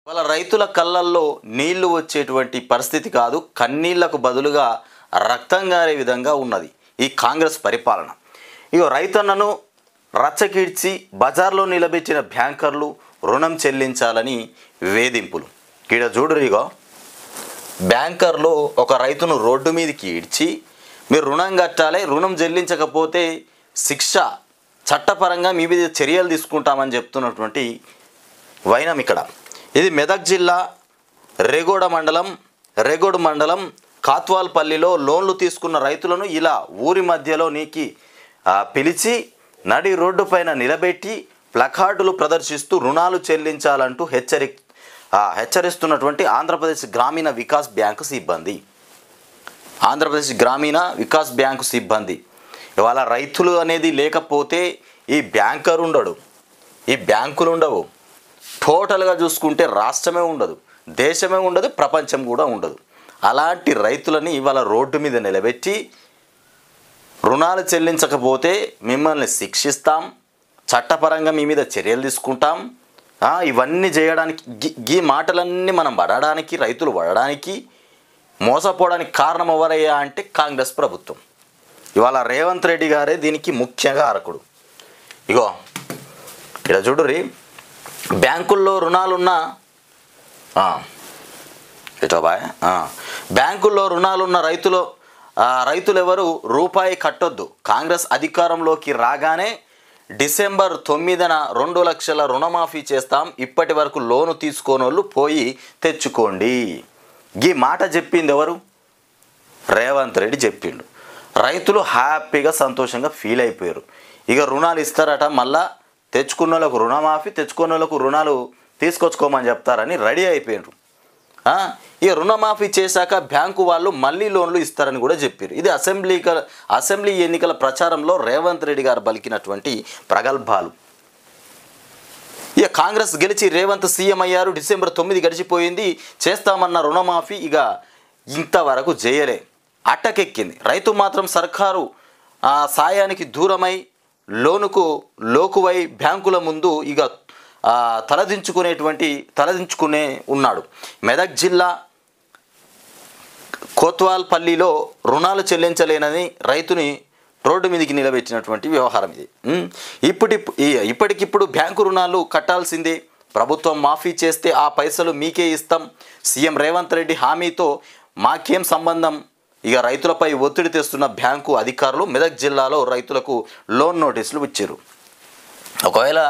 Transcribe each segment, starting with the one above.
వాళ్ళ రైతుల కళ్ళల్లో నీళ్లు వచ్చేటువంటి పరిస్థితి కాదు, కన్నీళ్లకు బదులుగా రక్తం గారే విధంగా ఉన్నది ఈ కాంగ్రెస్ పరిపాలన. ఇగో రైతన్నను రచ్చకీడ్చి బజార్లో నిలబెట్టిన బ్యాంకర్లు రుణం చెల్లించాలని వేధింపులు. ఈడ చూడరు, ఇగో బ్యాంకర్లు ఒక రైతును రోడ్డు మీదకి ఈడ్చి మీరు రుణం కట్టాలి, రుణం చెల్లించకపోతే శిక్ష, చట్టపరంగా మీ మీద చర్యలు తీసుకుంటామని చెప్తున్నటువంటి వైనం ఇక్కడ. ఇది మెదక్ జిల్లా రేగోడు మండలం కాత్వాల్పల్లిలో లోన్లు తీసుకున్న రైతులను ఇలా ఊరి మధ్యలో నీకి పిలిచి నడి రోడ్డు పైన నిలబెట్టి ప్లకార్డులు ప్రదర్శిస్తూ రుణాలు చెల్లించాలంటూ హెచ్చరిస్తున్నటువంటి ఆంధ్రప్రదేశ్ గ్రామీణ వికాస్ బ్యాంకు సిబ్బంది. ఇవాళ రైతులు అనేది లేకపోతే ఈ బ్యాంకర్ ఉండడు, ఈ బ్యాంకులు ఉండవు. టోటల్గా చూసుకుంటే రాష్ట్రమే ఉండదు, దేశమే ఉండదు, ప్రపంచం కూడా ఉండదు. అలాంటి రైతులని ఇవాళ రోడ్డు మీద నిలబెట్టి రుణాలు చెల్లించకపోతే మిమ్మల్ని శిక్షిస్తాం, చట్టపరంగా మీ మీద చర్యలు తీసుకుంటాం, ఇవన్నీ చేయడానికి, ఈ మాటలన్నీ మనం పడడానికి, రైతులు పడడానికి, మోసపోవడానికి కారణం ఎవరయ్యా అంటే కాంగ్రెస్ ప్రభుత్వం. ఇవాళ రేవంత్ రెడ్డి గారే దీనికి ముఖ్యంగా అరకుడు. ఇగో ఇక్కడ చూడుర్రి, బ్యాంకుల్లో రుణాలున్న బ్యాంకుల్లో రుణాలున్న రైతులు ఎవరు రూపాయి కట్టొద్దు. కాంగ్రెస్ అధికారంలోకి రాగానే డిసెంబర్ 9న 2 లక్షల రుణమాఫీ చేస్తాం, ఇప్పటి వరకు లోను తీసుకోనోళ్ళు పోయి తెచ్చుకోండి. ఈ మాట చెప్పింది ఎవరు? రేవంత్ రెడ్డి చెప్పిండు. రైతులు హ్యాపీగా సంతోషంగా ఫీల్ అయిపోయారు. ఇక రుణాలు ఇస్తారట, మళ్ళా తెచ్చుకున్న వాళ్ళకు రుణమాఫీ, తెచ్చుకున్న వాళ్ళకు రుణాలు తీసుకొచ్చుకోమని చెప్తారని రెడీ అయిపోయినారు. ఇక రుణమాఫీ చేశాక బ్యాంకు వాళ్ళు మళ్ళీ లోన్లు ఇస్తారని కూడా చెప్పారు. ఇది అసెంబ్లీ ఎన్నికల ప్రచారంలో రేవంత్ రెడ్డి గారు పలికినటువంటి ప్రగల్భాలు. ఇక కాంగ్రెస్ గెలిచి రేవంత్ సీఎం అయ్యారు. డిసెంబర్ 9 గడిచిపోయింది. చేస్తామన్న రుణమాఫీ ఇక ఇంతవరకు చేయలే, అట్టకెక్కింది. రైతు మాత్రం సర్కారు సాయానికి దూరమై లోకువై బ్యాంకుల ముందు ఇక తలదించుకునే ఉన్నాడు. మెదక్ జిల్లా కోత్వాల్పల్లిలో రుణాలు చెల్లించలేనని రైతుని రోడ్డు మీదకి నిలబెట్టినటువంటి వ్యవహారం ఇది. ఇప్పటికిప్పుడు బ్యాంకు రుణాలు కట్టాల్సిందే, ప్రభుత్వం మాఫీ చేస్తే ఆ పైసలు మీకే ఇస్తాం. సీఎం రేవంత్ రెడ్డి హామీతో మాకేం సంబంధం? ఇక రైతులపై ఒత్తిడి తెస్తున్న బ్యాంకు అధికారులు మెదక్ జిల్లాలో రైతులకు లోన్ నోటీసులు ఇచ్చారు. ఒకవేళ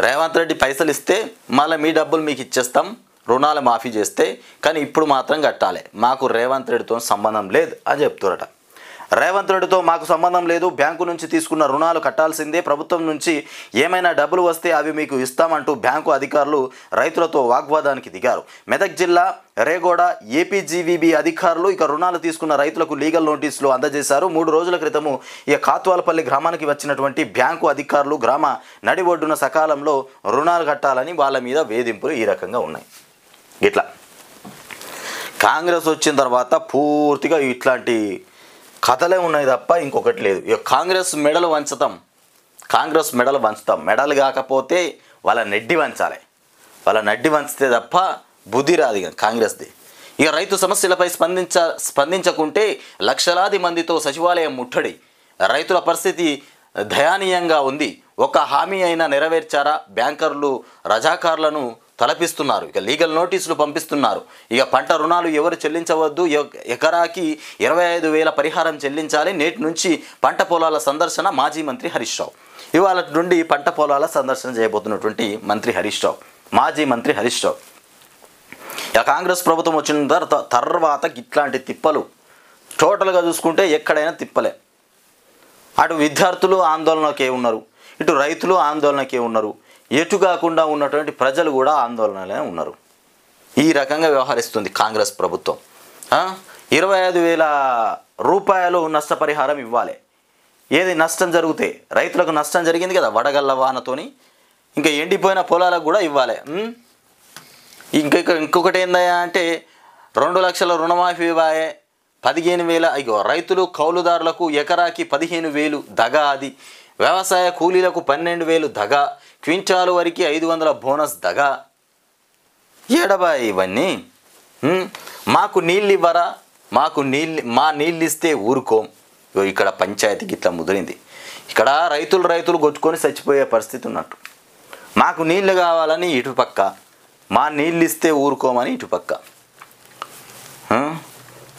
రేవంత్ రెడ్డి పైసలు ఇస్తే మళ్ళీ మీ డబ్బులు మీకు ఇచ్చేస్తాం, రుణాలు మాఫీ చేస్తే, కానీ ఇప్పుడు మాత్రం కట్టాలి, మాకు రేవంత్ రెడ్డితో సంబంధం లేదు అని చెప్తారట. రేవంత్ రెడ్డితో మాకు సంబంధం లేదు, బ్యాంకు నుంచి తీసుకున్న రుణాలు కట్టాల్సిందే, ప్రభుత్వం నుంచి ఏమైనా డబ్బులు వస్తే అవి మీకు ఇస్తామంటూ బ్యాంకు అధికారులు రైతులతో వాగ్వాదానికి దిగారు. మెదక్ జిల్లా రేగోడ ఏపీజీవీబీ అధికారులు ఇక రుణాలు తీసుకున్న రైతులకు లీగల్ నోటీసులు అందజేశారు. 3 రోజుల క్రితము ఇక కాత్వాలపల్లి గ్రామానికి వచ్చినటువంటి బ్యాంకు అధికారులు గ్రామ నడి ఒడ్డున సకాలంలో రుణాలు కట్టాలని వాళ్ళ మీద వేధింపులు ఈ రకంగా ఉన్నాయి. ఇట్లా కాంగ్రెస్ వచ్చిన తర్వాత పూర్తిగా ఇట్లాంటి కథలే ఉన్నాయి తప్ప ఇంకొకటి లేదు. ఇక కాంగ్రెస్ మెడలు వంచుతాం, మెడలు కాకపోతే వాళ్ళ నెడ్డి వంచాలి, వాళ్ళ నడ్డి వంచితే తప్ప బుద్ధి రాదు ఇక కాంగ్రెస్ది. ఇక రైతు సమస్యలపై స్పందించకుంటే లక్షలాది మందితో సచివాలయం ముట్టడి. రైతుల పరిస్థితి దయనీయంగా ఉంది. ఒక హామీ అయినా నెరవేర్చారా? బ్యాంకర్లు రజాకార్లను తలపిస్తున్నారు, ఇక లీగల్ నోటీసులు పంపిస్తున్నారు. ఇక పంట రుణాలు ఎవరు చెల్లించవద్దు, ఎకరాకి 25,000 పరిహారం చెల్లించాలి. నేటి నుంచి పంట పొలాల సందర్శన. మాజీ మంత్రి హరీష్ రావు ఇవాళ నుండి పంట పొలాల సందర్శన చేయబోతున్నటువంటి మాజీ మంత్రి హరీష్ రావు. ఇక కాంగ్రెస్ ప్రభుత్వం వచ్చిన తర్వాత ఇట్లాంటి తిప్పలు టోటల్గా చూసుకుంటే ఎక్కడైనా తిప్పలే. అటు విద్యార్థులు ఆందోళనకే ఉన్నారు, ఇటు రైతులు ఆందోళనకే ఉన్నారు, ఎటు కాకుండా ఉన్నటువంటి ప్రజలు కూడా ఆందోళనలే ఉన్నారు. ఈ రకంగా వ్యవహరిస్తుంది కాంగ్రెస్ ప్రభుత్వం. 25,000 రూపాయలు నష్టపరిహారం ఇవ్వాలి. ఏది నష్టం జరిగితే, రైతులకు నష్టం జరిగింది కదా వడగళ్ళ వానతోని, ఇంకా ఎండిపోయిన పొలాలకు కూడా ఇవ్వాలి. ఇంకొకటి ఏందయ్యా అంటే 2 లక్షల రుణమాఫీ ఇవ్వాలి, 15,000. అయ్యో రైతులు కౌలుదారులకు ఎకరాకి 15,000 దగా. అది వ్యవసాయ కూలీలకు 12,000 దగా. క్వింటాలు వరకు 500 బోనస్ దగా. ఏడబా ఇవన్నీ? మాకు నీళ్ళు ఇవ్వరా, మా నీళ్ళు ఇస్తే ఊరుకోం. ఇక్కడ పంచాయతీకి ఇట్లా ముదిరింది. ఇక్కడ రైతులు కొట్టుకొని చచ్చిపోయే పరిస్థితి ఉన్నట్టు. మాకు నీళ్ళు కావాలని ఇటుపక్క, మా నీళ్ళు ఇస్తే ఊరుకోమని ఇటుపక్క.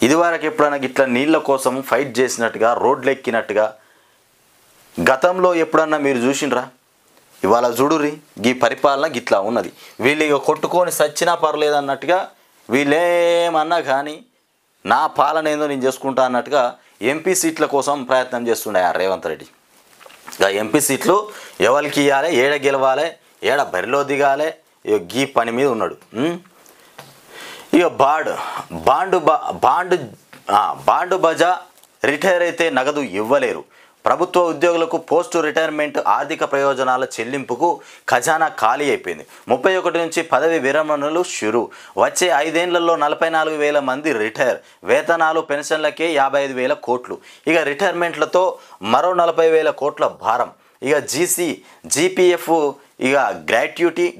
ఇదివరకు ఎప్పుడైనా ఇట్లా నీళ్ళ కోసం ఫైట్ చేసినట్టుగా, రోడ్లు ఎక్కినట్టుగా గతంలో ఎప్పుడన్నా మీరు చూసిండ్రా? ఇవాళ చూడుర్రి, ఈ పరిపాలన గిట్లా ఉన్నది. వీళ్ళు ఇక కొట్టుకొని సచ్చినా పర్లేదు అన్నట్టుగా, వీళ్ళేమన్నా కానీ నా పాలన ఏందో నేను చేసుకుంటా అన్నట్టుగా ఎంపీ సీట్ల కోసం ప్రయత్నం చేస్తుండే ఆ రేవంత్ రెడ్డి. ఇక ఎంపీ సీట్లు ఎవరికి ఇవ్వాలి, ఏడ గెలవాలి, ఏడ బరిలో దిగాలి, ఇక గీ పని మీద ఉన్నాడు. ఇక బాండు బజా రిటైర్ అయితే నగదు ఇవ్వలేరు. ప్రభుత్వ ఉద్యోగులకు పోస్టు రిటైర్మెంట్ ఆర్థిక ప్రయోజనాల చెల్లింపుకు ఖజానా ఖాళీ అయిపోయింది. 31 నుంచి పదవి విరమణలు షురు. వచ్చే 5 ఏళ్లలో 44,000 మంది రిటైర్. వేతనాలు పెన్షన్లకే 55,000 కోట్లు. ఇక రిటైర్మెంట్లతో మరో 40,000 కోట్ల భారం. ఇక జీపీఎఫ్ ఇక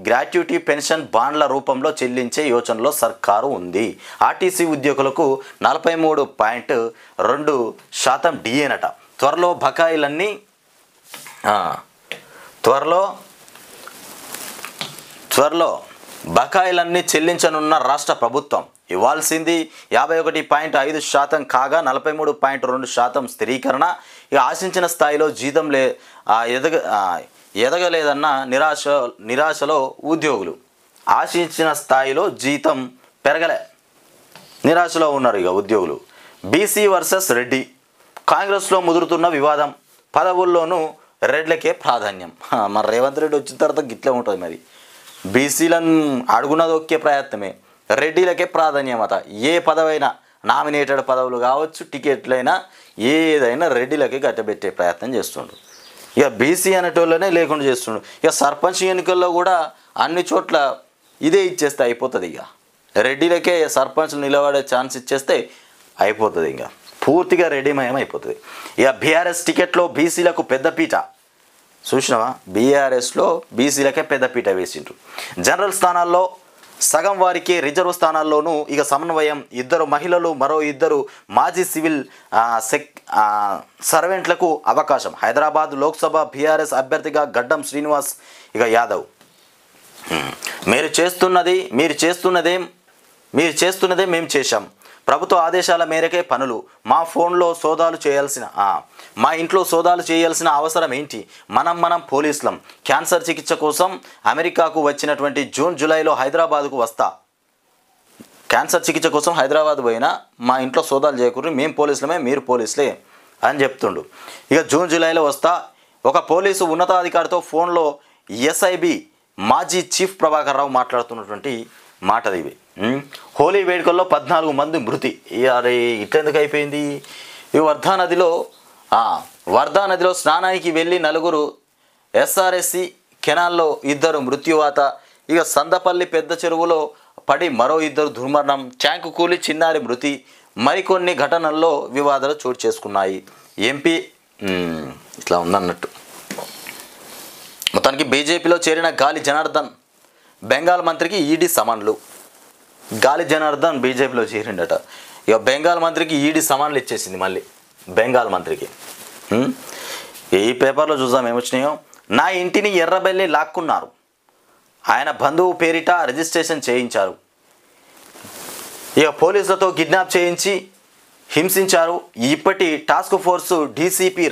గ్రాట్యుటీ పెన్షన్ బాండ్ల రూపంలో చెల్లించే యోచనలో సర్కారు ఉంది. ఆర్టీసీ ఉద్యోగులకు 43.2% డిఏనట. త్వరలో బకాయిలన్నీ చెల్లించనున్న రాష్ట్ర ప్రభుత్వం. ఇవ్వాల్సింది 51.5% కాగా 43.2% స్థిరీకరణ. ఇక ఆశించిన స్థాయిలో జీతం ఎదగలేదన్న నిరాశలో ఉద్యోగులు. ఆశించిన స్థాయిలో జీతం పెరగలే, నిరాశలో ఉన్నారు ఇక ఉద్యోగులు. బీసీ వర్సెస్ రెడ్డి, కాంగ్రెస్లో ముదురుతున్న వివాదం. పదవుల్లోనూ రెడ్లకే ప్రాధాన్యం. మరి రేవంత్ రెడ్డి వచ్చిన తర్వాత గిట్లే ఉంటుంది. మరి బీసీలను అడుగున్నది ఒకే ప్రయత్నమే, రెడ్డిలకే ప్రాధాన్యమత. ఏ పదవైనా, నామినేటెడ్ పదవులు కావచ్చు, టికెట్లైనా ఏదైనా రెడ్డిలకే గట్టబెట్టే ప్రయత్నం చేస్తుండ్రు. ఇక బీసీ అనేటోళ్ళనే లేకుండా చేస్తుండ్రు. ఇక సర్పంచ్ ఎన్నికల్లో కూడా అన్ని చోట్ల ఇదే ఇచ్చేస్తే అయిపోతుంది. ఇక రెడ్డిలకే సర్పంచ్లు నిలబడే ఛాన్స్ ఇచ్చేస్తే అయిపోతుంది. ఇంకా పూర్తిగా రెడీమయం అయిపోతుంది. ఇక బీఆర్ఎస్ టికెట్లో బీసీలకు పెద్దపీట. చూసినావా? బీఆర్ఎస్లో బీసీలకే పెద్దపీట వేసిండ్రు. జనరల్ స్థానాల్లో సగం వారికి, రిజర్వ్ స్థానాల్లోనూ ఇక సమన్వయం. 2 మహిళలు, మరో 2 మాజీ సివిల్ సర్వెంట్లకు అవకాశం. హైదరాబాద్ లోక్సభ బీఆర్ఎస్ అభ్యర్థిగా గడ్డం శ్రీనివాస్ ఇక యాదవ్. మీరు చేస్తున్నదే మేము చేశాం. ప్రభుత్వ ఆదేశాల మేరకే పనులు. మా ఇంట్లో సోదాలు చేయాల్సిన అవసరం ఏంటి? మనం పోలీసులం. క్యాన్సర్ చికిత్స కోసం అమెరికాకు వచ్చినటువంటి జూన్ జూలైలో హైదరాబాద్కు వస్తా. క్యాన్సర్ చికిత్స కోసం హైదరాబాద్ పోయినా మా ఇంట్లో సోదాలు చేయకూడదు, మేము పోలీసులమే, మీరు పోలీసులే అని చెప్తుండు. ఇక జూన్ జూలైలో వస్తా. ఒక పోలీసు ఉన్నతాధికారితో ఫోన్లో ఎస్ఐబి మాజీ చీఫ్ ప్రభాకర్ రావు మాట్లాడుతున్నటువంటి మాటది ఇవి. హోలీ వేడుకల్లో 14 మంది మృతి. అరే ఇట్లెందుకు అయిపోయింది? ఈ వర్ధా నదిలో స్నానానికి వెళ్ళి 4 ఎస్ఆర్ఎస్సి కెనాల్లో 2 మృత్యువాత. ఇక సందపల్లి పెద్ద చెరువులో పడి మరో 2 దుర్మరణం. ట్యాంకు కూలి చిన్నారి మృతి. మరికొన్ని ఘటనల్లో వివాదాలు చోటు చేసుకున్నాయి. ఎంపీ ఇట్లా ఉందన్నట్టు. మొత్తానికి బీజేపీలో చేరిన గాలి జనార్దన్ బెంగాల్ మంత్రికి ఈడీ సమన్లు. గాలి జనార్దన్ బీజేపీలో చేరిండట. ఇక బెంగాల్ మంత్రికి ఈడీ సమన్లు ఇచ్చేసింది. మళ్ళీ బెంగాల్ మంత్రికి ఈ పేపర్లో చూద్దాం ఏమొచ్చినాయో. నా ఇంటిని ఎర్రబెల్లి లాక్కున్నారు. ఆయన బంధువు పేరిట రిజిస్ట్రేషన్ చేయించారు. ఇక పోలీసులతో కిడ్నాప్ చేయించి హింసించారు. ఇప్పటి టాస్క్ ఫోర్సు డీసీపీ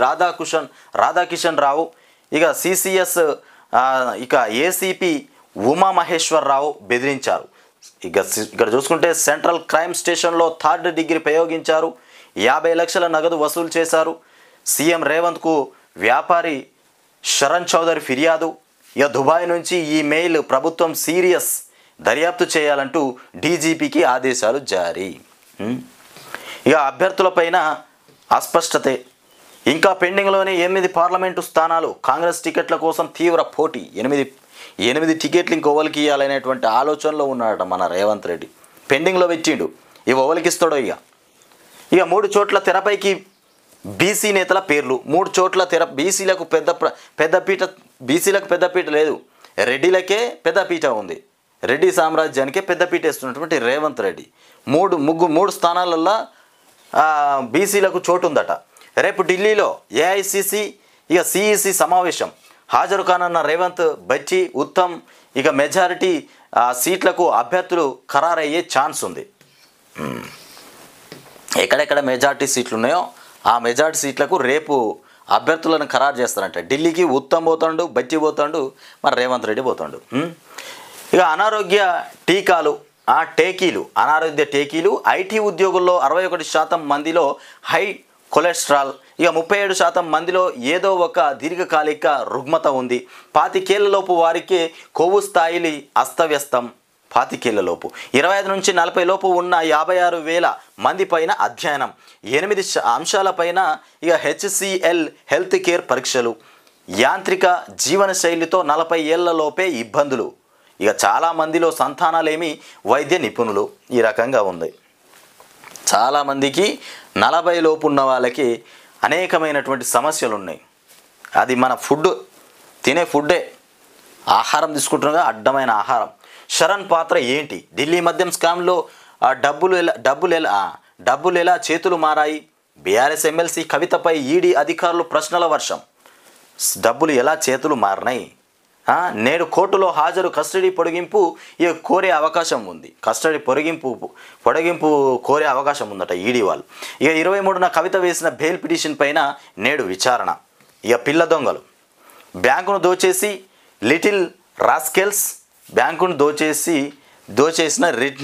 రాధాకిషన్ రావు, ఇక సిసిఎస్ ఇక ఏసీపీ ఉమామహేశ్వరరావు బెదిరించారు. ఇక్కడ చూసుకుంటే సెంట్రల్ క్రైమ్ స్టేషన్లో 3rd డిగ్రీ ప్రయోగించారు. 50 లక్షల నగదు వసూలు చేశారు. సీఎం రేవంత్కు వ్యాపారి శరణ్ చౌదరి ఫిర్యాదు. ఇక దుబాయ్ నుంచి ఈ మెయిల్ ప్రభుత్వం సీరియస్ దర్యాప్తు చేయాలంటూ డీజీపీకి ఆదేశాలు జారీ. ఇక అభ్యర్థులపైన అస్పష్టతే. ఇంకా పెండింగ్లోని 8 పార్లమెంటు స్థానాలు. కాంగ్రెస్ టికెట్ల కోసం తీవ్ర పోటీ. 8 టికెట్లు ఇంకొవలికి ఇవ్వాలనేటువంటి ఆలోచనలో ఉన్నాడట మన రేవంత్ రెడ్డి. పెండింగ్లో పెట్టిండు. ఇవి ఓవలికి ఇస్తాడో. ఇక 3 చోట్ల తెరపైకి బీసీ నేతల పేర్లు. 3 చోట్ల బీసీలకు పెద్దపీట లేదు, రెడ్డిలకే పెద్దపీట ఉంది. రెడ్డి సామ్రాజ్యానికే పెద్దపీట వేస్తున్నటువంటి రేవంత్ రెడ్డి మూడు స్థానాలల్లో బీసీలకు చోటు ఉందట. రేపు ఢిల్లీలో ఏఐసిసి ఇక సిఈసి సమావేశం హాజరు కానున్న రేవంత్, బచ్చి, ఉత్తమ్ ఇక మెజారిటీ సీట్లకు అభ్యర్థులు ఖరారయ్యే ఛాన్స్ ఉంది. ఎక్కడెక్కడ మెజారిటీ సీట్లు ఉన్నాయో ఆ మెజారిటీ సీట్లకు రేపు అభ్యర్థులను ఖరారు చేస్తారంట. ఢిల్లీకి ఉత్తమ్ పోతాడు, బచ్చి పోతాడు, మరి రేవంత్ రెడ్డి పోతాడు. ఇక అనారోగ్య టేకీలు ఐటీ ఉద్యోగుల్లో 61% మందిలో హై కొలెస్ట్రాల్, ఇక 37% మందిలో ఏదో ఒక దీర్ఘకాలిక రుగ్మత ఉంది. 25 లోపు వారికి కొవ్వు స్థాయిలు అస్తవ్యస్తం. 25 25 నుంచి 40 లోపు ఉన్న 56,000 మంది పైన అధ్యయనం. 8 అంశాలపైన ఇక హెచ్సిఎల్ హెల్త్ కేర్ పరీక్షలు. యాంత్రిక జీవన శైలితో 40 ఏళ్ల లోపే ఇబ్బందులు. ఇక చాలామందిలో సంతానాలేమి వైద్య నిపుణులు. ఈ రకంగా ఉంది. చాలామందికి 40 లోపు ఉన్న వాళ్ళకి అనేకమైనటువంటి సమస్యలు ఉన్నాయి. అది మన తినే ఫుడ్డే, ఆహారం తీసుకుంటున్నాగా అడ్డమైన ఆహారం. శరణ్ పాత్ర ఏంటి? ఢిల్లీ మద్యం స్కామ్లో డబ్బులు ఎలా చేతులు మారాయి? బీఆర్ఎస్ ఎమ్మెల్సీ కవితపై ఈడీ అధికారులు ప్రశ్నల వర్షం. డబ్బులు ఎలా చేతులు మారినాయి? నేడు కోర్టులో హాజరు, కస్టడీ పొడిగింపు ఇక కోరే అవకాశం ఉంది. కస్టడీ పొడిగింపు కోరే అవకాశం ఉందట ఈడీ వాళ్ళు. ఇక 23న కవిత వేసిన బెయిల్ పిటిషన్ పైన నేడు విచారణ. ఇక పిల్ల దొంగలు బ్యాంకును దోచేసిన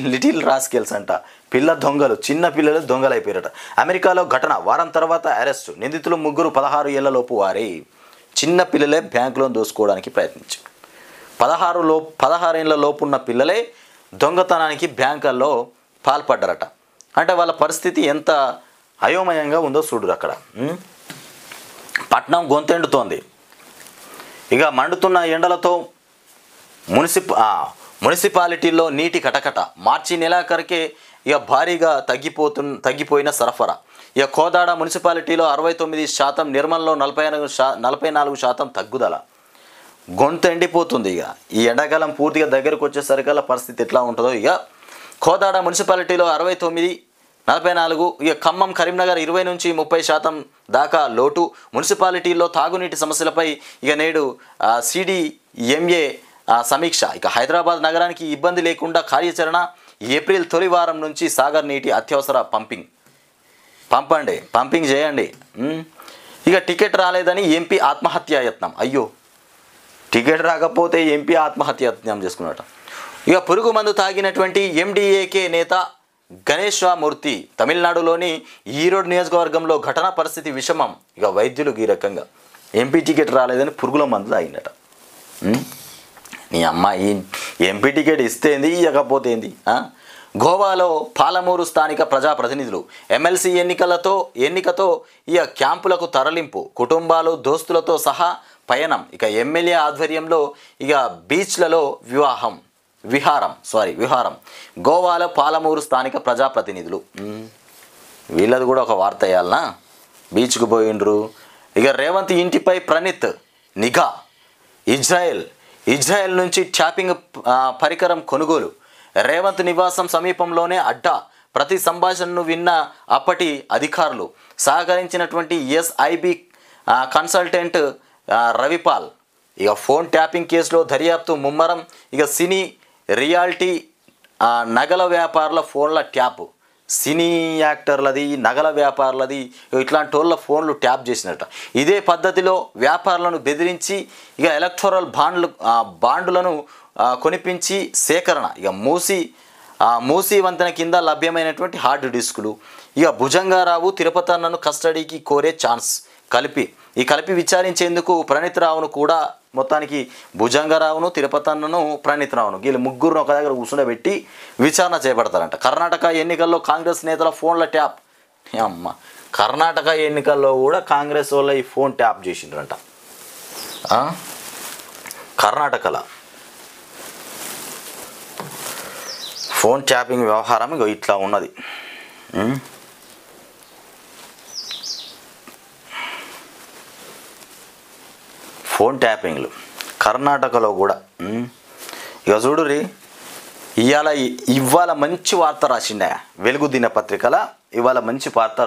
లిటిల్ రాస్కెల్స్ అంట. పిల్ల దొంగలు, చిన్న పిల్లలు దొంగలు అయిపోయారట. అమెరికాలో ఘటన, వారం తర్వాత అరెస్టు. నిందితులు 16 ఏళ్ల లోపు వారే. చిన్న పిల్లలే బ్యాంకులో దోసుకోవడానికి ప్రయత్నించారు. 16 ఏళ్ల లోపు ఉన్న పిల్లలే దొంగతనానికి బ్యాంకుల్లో పాల్పడ్డారట. అంటే వాళ్ళ పరిస్థితి ఎంత అయోమయంగా ఉందో చూడరు. అక్కడ పట్నం గొంతెండుతోంది. ఇక మండుతున్న ఎండలతో మున్సిపాలిటీల్లో నీటి కటకట. మార్చి నెలాఖరుకే ఇక భారీగా తగ్గిపోయిన సరఫరా. ఇక కోదాడ మున్సిపాలిటీలో 69%, నిర్మల్లో 44% తగ్గుదల. గొంతు ఎండిపోతుంది. ఇక ఈ ఎండాకాలం పూర్తిగా దగ్గరకు వచ్చేసరికల్లా పరిస్థితి ఎట్లా ఉంటుందో. ఇక కోదాడ మున్సిపాలిటీలో 69, 44. ఇక ఖమ్మం, కరీంనగర్ 20 నుంచి 30% దాకా లోటు. మున్సిపాలిటీల్లో తాగునీటి సమస్యలపై ఇక నేడు సిడిఎంఏ సమీక్ష. ఇక హైదరాబాద్ నగరానికి ఇబ్బంది లేకుండా కార్యాచరణ. ఏప్రిల్ తొలి వారం నుంచి సాగర్ నీటి అత్యవసర పంపింగ్ చేయండి. ఇక టికెట్ రాలేదని ఎంపీ ఆత్మహత్యాయత్నం. అయ్యో, టికెట్ రాకపోతే ఎంపీ ఆత్మహత్యాయత్నం చేసుకున్నట. ఇక పురుగు మందు తాగినటువంటి ఎండిఏకే నేత గణేశ్వమూర్తి. తమిళనాడులోని ఈరోడ్ నియోజకవర్గంలో ఘటన, పరిస్థితి విషమం. ఇక వైద్యులు ఈ రకంగా ఎంపీ టికెట్ రాలేదని పురుగుల మందు తాగినట. నీ అమ్మాయి ఎంపీ టికెట్ ఇస్తేంది, ఇవ్వకపోతే ఏంది? గోవాలో పాలమూరు స్థానిక ప్రజాప్రతినిధులు. ఎమ్మెల్సీ ఎన్నికతో ఇక క్యాంపులకు తరలింపు. కుటుంబాలు, దోస్తులతో సహా పయనం. ఇక ఎమ్మెల్యే ఆధ్వర్యంలో ఇక బీచ్లలో విహారం. గోవాలో పాలమూరు స్థానిక ప్రజాప్రతినిధులు. వీళ్ళది కూడా ఒక వార్త వేయాలనా? బీచ్కు పోయిండ్రు. ఇక రేవంత్ ఇంటిపై ప్రణీత్ నిఘా. ఇజ్రాయెల్ నుంచి ట్యాపింగ్ పరికరం కొనుగోలు. రేవంత్ నివాసం సమీపంలోనే అడ్డా. ప్రతి సంభాషణను విన్న అప్పటి అధికారులు. సహకరించినటువంటి ఎస్ఐబి కన్సల్టెంట్ రవిపాల్. ఇక ఫోన్ ట్యాపింగ్ కేసులో దర్యాప్తు ముమ్మరం. ఇక సినీ, రియాలిటీ, నగల వ్యాపారుల ఫోన్ల ట్యాప్. సినీ యాక్టర్లది, నగల వ్యాపారులది, ఇట్లాంటి వాళ్ళ ఫోన్లు ట్యాప్ చేసినట్ట. ఇదే పద్ధతిలో వ్యాపారులను బెదిరించి ఇక ఎలక్టోరల్ బాండ్లను కొనిపించి సేకరణ. ఇక మూసీ వంతెన కింద లభ్యమైనటువంటి హార్డ్ డిస్కులు. ఇక భుజంగారావు, తిరుపతన్నను కస్టడీకి కోరే ఛాన్స్. కలిపి విచారించేందుకు ప్రణీత్ రావును కూడా, మొత్తానికి భుజంగరావును, తిరుపతన్నను, ప్రణీత్ రావును, వీళ్ళు ముగ్గురును ఒక దగ్గర కూర్చుండబెట్టి విచారణ చేపడతారంట. కర్ణాటక ఎన్నికల్లో కాంగ్రెస్ నేతల ఫోన్ల ట్యాప్. అమ్మ, కర్ణాటక ఎన్నికల్లో కూడా కాంగ్రెస్ వాళ్ళ ఈ ఫోన్ ట్యాప్ చేసిండ్రంట. కర్ణాటకలో ఫోన్ ట్యాపింగ్ వ్యవహారం ఇట్లా ఉన్నది. ఫోన్ ట్యాపింగ్లు కర్ణాటకలో కూడా. ఇక చూడురి, ఇవాళ మంచి వార్త రాసిండే వెలుగు దినపత్రికల, ఇవాళ మంచి వార్త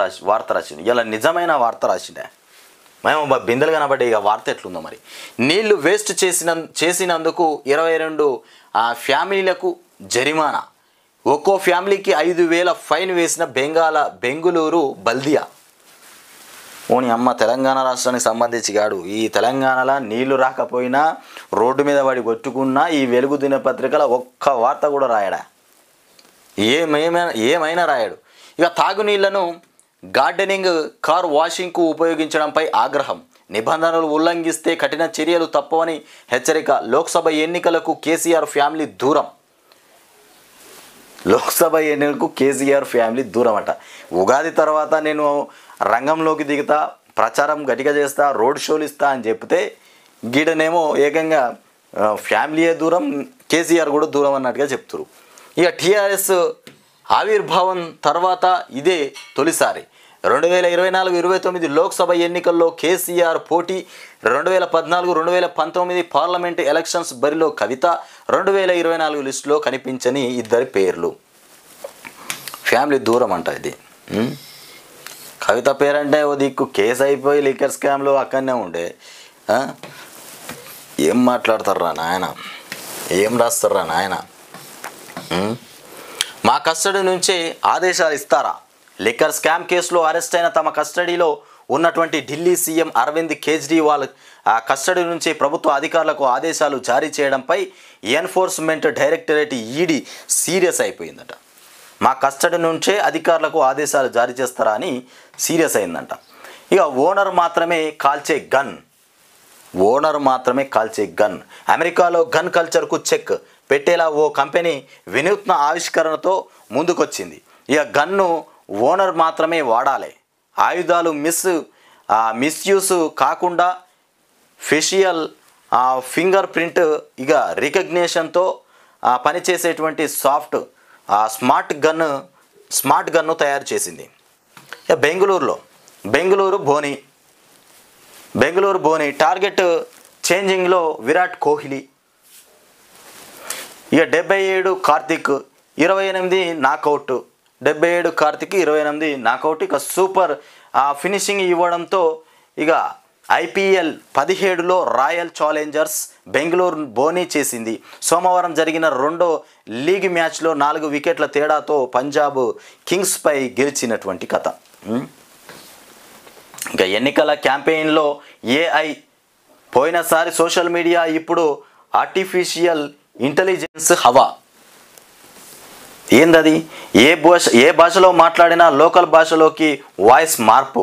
రాసిండు. ఇవాళ నిజమైన వార్త రాసిండే. మేము బిందెలు కనబడే ఇక వార్త ఎట్లుందో మరి. నీళ్లు వేస్ట్ చేసినందుకు 22 ఫ్యామిలీలకు జరిమానా, ఒక్కో ఫ్యామిలీకి 5,000 ఫైన్ వేసిన బెంగుళూరు బల్దియా. ఓని అమ్మ, తెలంగాణ రాష్ట్రానికి సంబంధించి కాడు. ఈ తెలంగాణలో నీళ్లు రాకపోయినా రోడ్డు మీద పడి కొట్టుకున్నా ఈ వెలుగు దినపత్రికలో ఒక్క వార్త కూడా రాయడా, ఏమైనా రాయడు. ఇక తాగునీళ్లను గార్డెనింగ్, కార్ వాషింగ్కు ఉపయోగించడంపై ఆగ్రహం, నిబంధనలు ఉల్లంఘిస్తే కఠిన చర్యలు తప్పవని హెచ్చరిక. లోక్సభ ఎన్నికలకు కేసీఆర్ ఫ్యామిలీ దూరం. లోక్సభ ఎన్నికలకు కేసీఆర్ ఫ్యామిలీ దూరం అట. ఉగాది తర్వాత నేను రంగంలోకి దిగుతా, ప్రచారం గట్టిగా చేస్తా, రోడ్ షోలు ఇస్తా అని చెప్తే గీడనేమో ఏకంగా ఫ్యామిలీయే దూరం, కేసీఆర్ కూడా దూరం అన్నట్టుగా చెప్తున్నారు. ఇక టీఆర్ఎస్ ఆవిర్భావం తర్వాత ఇదే తొలిసారి. 2024-29 లోక్సభ ఎన్నికల్లో కేసీఆర్ పోటీ. 2014-2019 పార్లమెంటు ఎలక్షన్స్ బరిలో కవిత. 2024 లిస్టులో కనిపించని ఇద్దరి పేర్లు. ఫ్యామిలీ దూరం అంట ఇది. కవిత పేరంటే ఓ దిక్కు కేసు అయిపోయి లిక్కర్ స్కామ్లో అక్కడనే ఉండే. ఏం మాట్లాడతారా నాయన, ఏం రాస్తారా నాయన. మా కస్టడీ నుంచే ఆదేశాలు ఇస్తారా? లిక్కర్ స్కామ్ కేసులో అరెస్ట్ అయిన తమ కస్టడీలో ఉన్నటువంటి ఢిల్లీ సీఎం అరవింద్ కేజ్రీవాల్ కస్టడీ నుంచి ప్రభుత్వ అధికారులకు ఆదేశాలు జారీ చేయడంపై ఎన్ఫోర్స్మెంట్ డైరెక్టరేట్ ఈడీ సీరియస్ అయిపోయిందట. మా కస్టడీ నుంచే అధికారులకు ఆదేశాలు జారీ చేస్తారా అని సీరియస్ అయిందంట. ఇక ఓనర్ మాత్రమే కాల్చే గన్. అమెరికాలో గన్ కల్చర్కు చెక్ పెట్టేలా ఓ కంపెనీ వినూత్న ఆవిష్కరణతో ముందుకొచ్చింది. ఇక గన్ను ఓనర్ మాత్రమే వాడాలి, ఆయుధాలు మిస్యూస్ కాకుండా ఫేషియల్ ఫింగర్ ప్రింట్ ఇక రికగ్నిషన్తో పనిచేసేటువంటి స్మార్ట్ గన్ను తయారు చేసింది. ఇక బెంగళూరు బోని టార్గెట్ చేంజింగ్లో విరాట్ కోహ్లీ. ఇక 77 కార్తిక్ 28 నాకౌట్. 77 కార్తిక్ 28 నాకౌట్. ఇక సూపర్ ఫినిషింగ్ ఇవ్వడంతో ఇక IPL 17లో royal Challengers Bengaluru Boney చేసింది. సోమవారం జరిగిన రెండో లీగ్ మ్యాచ్లో 4 వికెట్ల తేడాతో పంజాబ్ కింగ్స్పై గెలిచినటువంటి కథ. ఇంకా ఎన్నికల క్యాంపెయిన్లో AI పోయినసారి సోషల్ మీడియా, ఇప్పుడు ఆర్టిఫిషియల్ ఇంటెలిజెన్స్ హవా. ఏందది? ఏ భాషలో మాట్లాడినా లోకల్ భాషలోకి వాయిస్ మార్పు,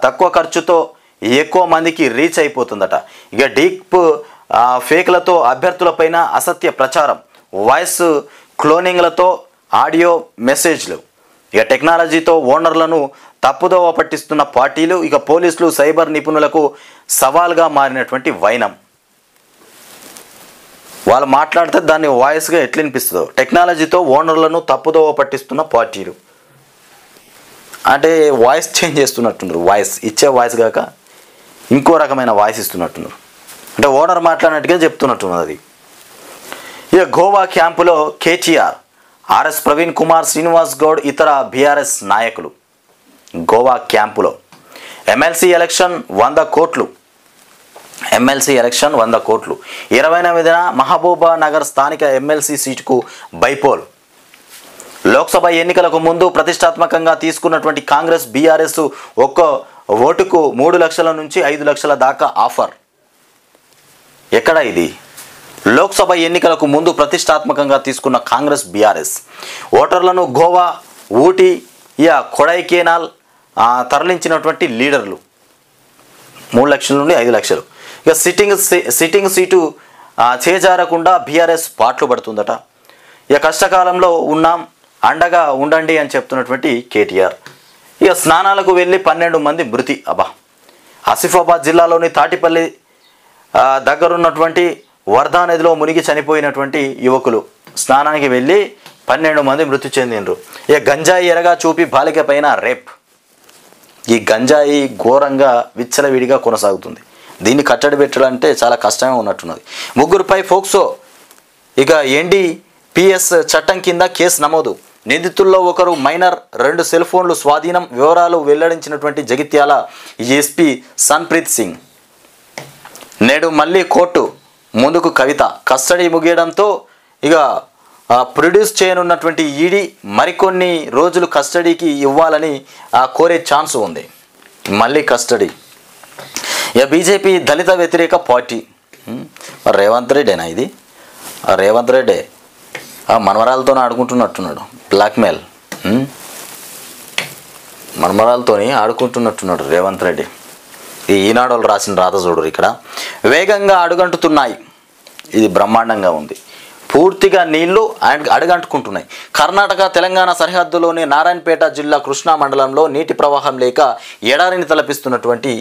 తక్కువ ఖర్చుతో ఎక్కువ మందికి రీచ్ అయిపోతుందట. ఇక డీప్ ఫేక్లతో అభ్యర్థులపైన అసత్య ప్రచారం, వాయిస్ క్లోనింగ్లతో ఆడియో మెసేజ్లు. ఇక టెక్నాలజీతో ఓనర్లను తప్పుదోవ పట్టిస్తున్న పార్టీలు. ఇక పోలీసులు, సైబర్ నిపుణులకు సవాల్గా మారినటువంటి వైనం. వాళ్ళు మాట్లాడితే దాన్ని వాయిస్గా ఎట్లా వినిపిస్తుందో. టెక్నాలజీతో ఓనర్లను తప్పుదోవ పట్టిస్తున్న పార్టీలు అంటే వాయిస్ చేంజ్ చేస్తున్నట్టున్నారు. వాయిస్ ఇచ్చే వాయిస్ కాక ఇంకో రకమైన వాయిస్ ఇస్తున్నట్టున్నారు. అంటే ఓనర్ మాట్లాడినట్టుగా చెప్తున్నట్టున్నది అది. ఇక గోవా క్యాంపులో కేటీఆర్, RS ప్రవీణ్ కుమార్, శ్రీనివాస్ గౌడ్, ఇతర BRS నాయకులు. గోవా క్యాంపులో ఎమ్మెల్సీ ఎలక్షన్ 100 కోట్లు. 29న మహబూబా నగర్ స్థానిక ఎమ్మెల్సీ సీటుకు బైపోల్. లోక్సభ ఎన్నికలకు ముందు ప్రతిష్టాత్మకంగా తీసుకున్నటువంటి కాంగ్రెస్ BRS ఒక్క ఓటుకు 3 లక్షల నుంచి 5 లక్షల దాకా ఆఫర్. ఎక్కడ ఇది? లోక్సభ ఎన్నికలకు ముందు ప్రతిష్టాత్మకంగా తీసుకున్న కాంగ్రెస్ BRS ఓటర్లను గోవా, ఊటీ, కొడైకెనాల్ తరలించినటువంటి లీడర్లు 3 లక్షల నుండి 5 లక్షలు. ఇక సిట్టింగ్ సీటు చేజారకుండా BRS పాట్లు పడుతుందట. ఇక కష్టకాలంలో ఉన్నాం, అండగా ఉండండి అని చెప్తున్నటువంటి కేటీఆర్. ఇక స్నానాలకు వెళ్ళి 12 మంది మృతి. ఆసిఫాబాద్ జిల్లాలోని తాటిపల్లి దగ్గరున్నటువంటి వర్ధా నదిలో మునిగి చనిపోయినటువంటి యువకులు స్నానానికి వెళ్ళి 12 మంది మృతి చెందినరు. ఇక గంజాయి ఎరగా చూపి బాలిక పైన రేప్. ఈ గంజాయి ఘోరంగా ఇక ఎన్డీపీఎస్ చట్టం కింద కేసు నమోదు. నిందితుల్లో ఒకరు మైనర్. 2 సెల్ ఫోన్లు స్వాధీనం. వివరాలు వెల్లడించినటువంటి జగిత్యాల ఎస్పీ సన్ప్రీత్ సింగ్. నేడు మళ్ళీ కోర్టు ముందుకు కవిత. కస్టడీ ముగియడంతో ఇక ప్రొడ్యూస్ చేయనున్నటువంటి ఈడీ మరికొన్ని రోజులు కస్టడీకి ఇవ్వాలని కోరే ఛాన్స్ ఉంది. మళ్ళీ కస్టడీ. ఇక బీజేపీ దళిత వ్యతిరేక పార్టీ. రేవంత్ రెడ్డేనా ఇది? రేవంత్ రెడ్డే మనమరాలతో ఆడుకుంటున్నట్టున్నాడు. బ్లాక్మెయిల్. మనమరాలతోని ఆడుకుంటున్నట్టున్నాడు రేవంత్ రెడ్డి. ఈ ఈనాడు వాళ్ళు రాసిన రాత చూడరు. ఇక్కడ వేగంగా అడుగంటుతున్నాయి. ఇది బ్రహ్మాండంగా ఉంది. పూర్తిగా నీళ్లు అడుగంటుకుంటున్నాయి. కర్ణాటక తెలంగాణ సరిహద్దులోని నారాయణపేట జిల్లా కృష్ణా మండలంలో నీటి ప్రవాహం లేక ఎడారిని తలపిస్తున్నటువంటి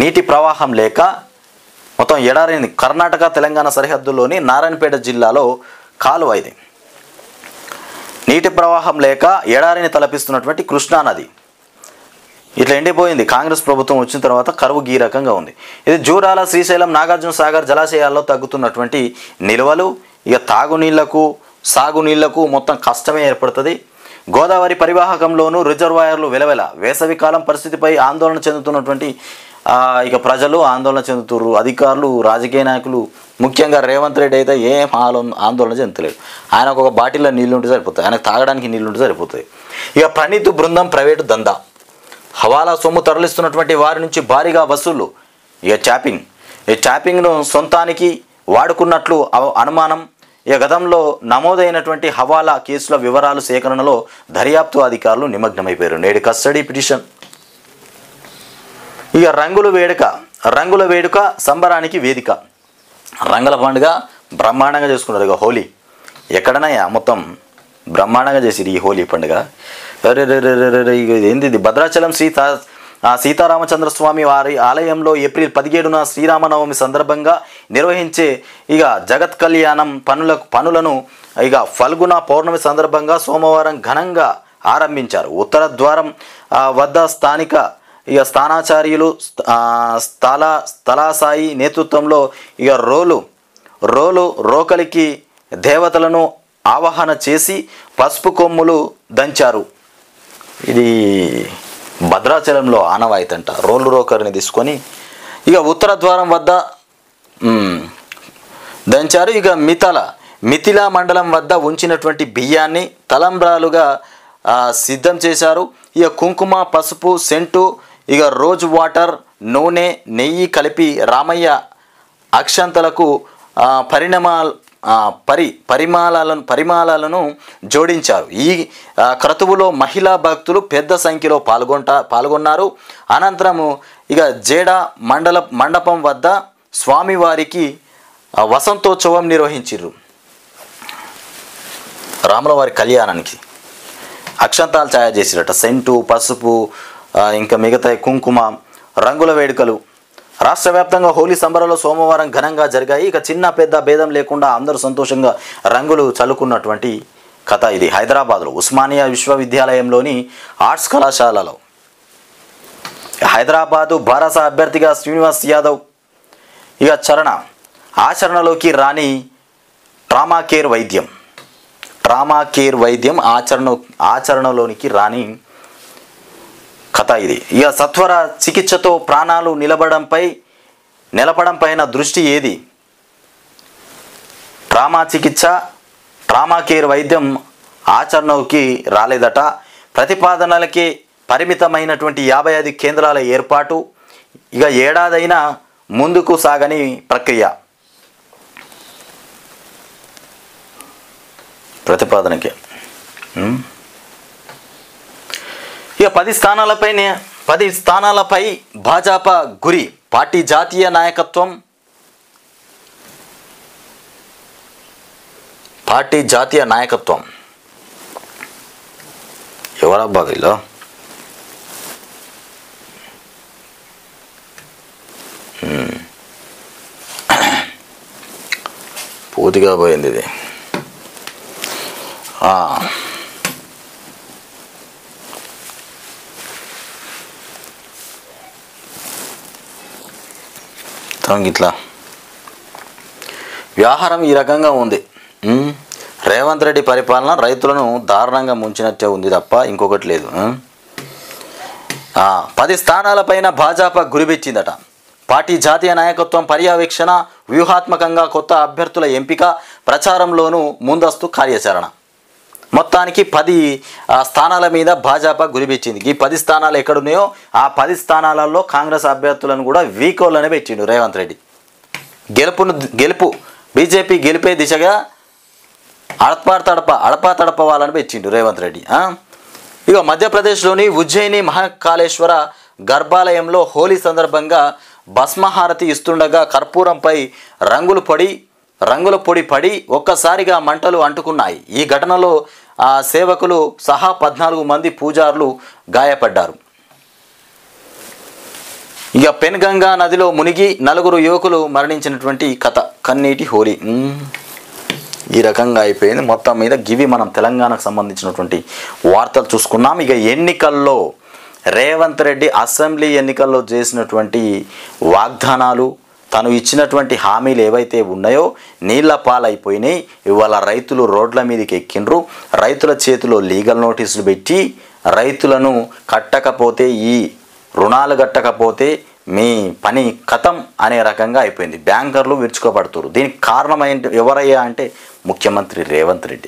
నీటి ప్రవాహం లేక మొత్తం ఎడారిని కర్ణాటక తెలంగాణ సరిహద్దులోని నారాయణపేట జిల్లాలో కాలువ ఇది. నీటి ప్రవాహం లేక ఎడారిని తలపిస్తున్నటువంటి కృష్ణా నది ఇట్లా ఎండిపోయింది. కాంగ్రెస్ ప్రభుత్వం వచ్చిన తర్వాత కరువు ఈ రకంగా ఉంది. ఇది జూరాల, శ్రీశైలం, నాగార్జున సాగర్ జలాశయాల్లో తగ్గుతున్నటువంటి నిల్వలు. ఇక తాగునీళ్లకు, సాగునీళ్లకు మొత్తం కష్టమే ఏర్పడుతుంది. గోదావరి పరివాహకంలోనూ రిజర్వాయర్లు వెలవెల. వేసవికాలం పరిస్థితిపై ఆందోళన చెందుతున్నటువంటి ఇక ప్రజలు ఆందోళన చెందుతున్నారు. అధికారులు, రాజకీయ నాయకులు, ముఖ్యంగా రేవంత్ రెడ్డి అయితే ఏం ఆందోళన చెందుతలేడు. ఆయనకు ఒక బాటిల్లో నీళ్ళు ఉంటే సరిపోతాయి, ఆయనకు తాగడానికి నీళ్ళు ఉంటే సరిపోతాయి. ఇక ప్రణీత్ బృందం ప్రైవేటు దందా. హవాలా సొమ్ము తరలిస్తున్నటువంటి వారి నుంచి భారీగా వసూళ్లు. ఇక ట్యాపింగ్ను సొంతానికి వాడుకున్నట్లు అనుమానం. ఇక గతంలో నమోదైనటువంటి హవాలా కేసుల వివరాలు సేకరణలో దర్యాప్తు అధికారులు నిమగ్నమైపోయారు. నేడు కస్టడీ పిటిషన్. ఇక రంగుల వేడుక సంబరానికి వేదిక. రంగుల పండుగ బ్రహ్మాండంగా చేసుకున్నారు. ఇక హోలీ ఎక్కడనయ్యా మొత్తం బ్రహ్మాండంగా చేసిరు ఈ హోలీ పండుగ. ఏంది ఇది? భద్రాచలం సీతారామచంద్ర స్వామి వారి ఆలయంలో ఏప్రిల్ 17న శ్రీరామనవమి సందర్భంగా నిర్వహించే ఇక జగత్ కళ్యాణం పనులను ఇక ఫల్గుణ పౌర్ణమి సందర్భంగా సోమవారం ఘనంగా ఆరంభించారు. ఉత్తర ద్వారం వద్ద స్థానిక ఇక స్థానాచార్యులు స్థలాసాయి నేతృత్వంలో ఇక రోకలికి దేవతలను ఆవాహన చేసి పసుపు కొమ్ములు దంచారు. ఇది భద్రాచలంలో ఆనవాయితంట. రోకరిని తీసుకొని ఇక ఉత్తర ద్వారం వద్ద దంచారు. ఇక మిథిలా మండలం వద్ద ఉంచినటువంటి బియ్యాన్ని తలంబ్రాలుగా సిద్ధం చేశారు. ఇక కుంకుమ, పసుపు, సెంటు, ఇక రోజ్ వాటర్, నూనె, నెయ్యి కలిపి రామయ్య అక్షంతలకు పరిమాణాలను జోడించారు. ఈ క్రతువులో మహిళా భక్తులు పెద్ద సంఖ్యలో పాల్గొన్నారు. అనంతరము ఇక జేడ మండపం వద్ద స్వామివారికి వసంతోత్సవం నిర్వహించారు. రాములవారి కళ్యాణానికి అక్షంతాలు ఛాయ చేసిరట. సెంటు, పసుపు, ఇంకా మిగతా కుంకుమ, రంగుల వేడుకలు. రాష్ట్ర వ్యాప్తంగా హోలీ సంబరాలు సోమవారం ఘనంగా జరిగాయి. ఇక చిన్న పెద్ద భేదం లేకుండా అందరూ సంతోషంగా రంగులు చల్లుకున్నటువంటి కథ ఇది. హైదరాబాద్లో ఉస్మానియా విశ్వవిద్యాలయంలోని ఆర్ట్స్ కళాశాలలో హైదరాబాదు బారాస అభ్యర్థిగా శ్రీనివాస్ యాదవ్ ఇక ఆచరణలోకి రాని ట్రామా కేర్ వైద్యం ఆచరణలోనికి రాని కథ ఇది. ఇక సత్వర చికిత్సతో ప్రాణాలు నిలపడం పైన దృష్టి ఏది? ట్రామా కేర్ వైద్యం ఆచరణకి రాలేదట. ప్రతిపాదనలకే పరిమితమైనటువంటి 55 కేంద్రాల ఏర్పాటు. ఇక ఏడాదైనా ముందుకు సాగని ప్రక్రియ. ప్రతిపాదనకే ఇక 10 స్థానాలపై భాజపా గురి. పార్టీ జాతీయ నాయకత్వం ఎవరబ్బా వీళ్ళు? పూర్తిగా పోయింది ఇది. ఇట్లా వ్యవహారం ఈ రకంగా ఉంది. రేవంత్ రెడ్డి పరిపాలన రైతులను దారుణంగా ముంచినట్టే ఉంది తప్ప ఇంకొకటి లేదు. 10 స్థానాలపైన భాజపా గురిపెట్టిందట. పార్టీ జాతీయ నాయకత్వం పర్యవేక్షణ, వ్యూహాత్మకంగా కొత్త అభ్యర్థుల ఎంపిక, ప్రచారంలోనూ ముందస్తు కార్యాచరణ. మొత్తానికి 10 స్థానాల మీద భాజపా గురిపెట్టింది. ఈ 10 స్థానాలు ఎక్కడున్నాయో ఆ 10 స్థానాలలో కాంగ్రెస్ అభ్యర్థులను కూడా వీకోళ్ళనే పెట్టిండు రేవంత్ రెడ్డి. గెలుపు బీజేపీ గెలిపే దిశగా అడపా తడప వాళ్ళని పెట్టిండు రేవంత్ రెడ్డి. ఇక మధ్యప్రదేశ్లోని ఉజ్జయిని మహాకాళేశ్వర గర్భాలయంలో హోలీ సందర్భంగా భస్మహారతి ఇస్తుండగా కర్పూరంపై రంగుల పొడి పడి ఒక్కసారిగా మంటలు అంటుకున్నాయి. ఈ ఘటనలో సేవకులు సహా 14 మంది పూజారులు గాయపడ్డారు. ఇక పెన్గంగా నదిలో మునిగి 4 యువకులు మరణించినటువంటి కథ. కన్నీటి హోలీ ఈ రకంగా అయిపోయింది. మొత్తం మీద గివి మనం తెలంగాణకు సంబంధించినటువంటి వార్తలు చూసుకున్నాం. ఇక ఎన్నికల్లో రేవంత్ రెడ్డి అసెంబ్లీ ఎన్నికల్లో చేసినటువంటి వాగ్దానాలు, తను ఇచ్చినటువంటి హామీలు ఏవైతే ఉన్నాయో నీళ్ల పాలైపోయినాయి. ఇవాళ రైతులు రోడ్ల మీదకి ఎక్కిండ్రు. రైతుల చేతిలో లీగల్ నోటీసులు పెట్టి రైతులను కట్టకపోతే, ఈ రుణాలు కట్టకపోతే మీ పని ఖతం అనే రకంగా అయిపోయింది. బ్యాంకర్లు విరుచుకోబడుతున్నారు. దీనికి కారణం ఎవరయ్యా అంటే ముఖ్యమంత్రి రేవంత్ రెడ్డి.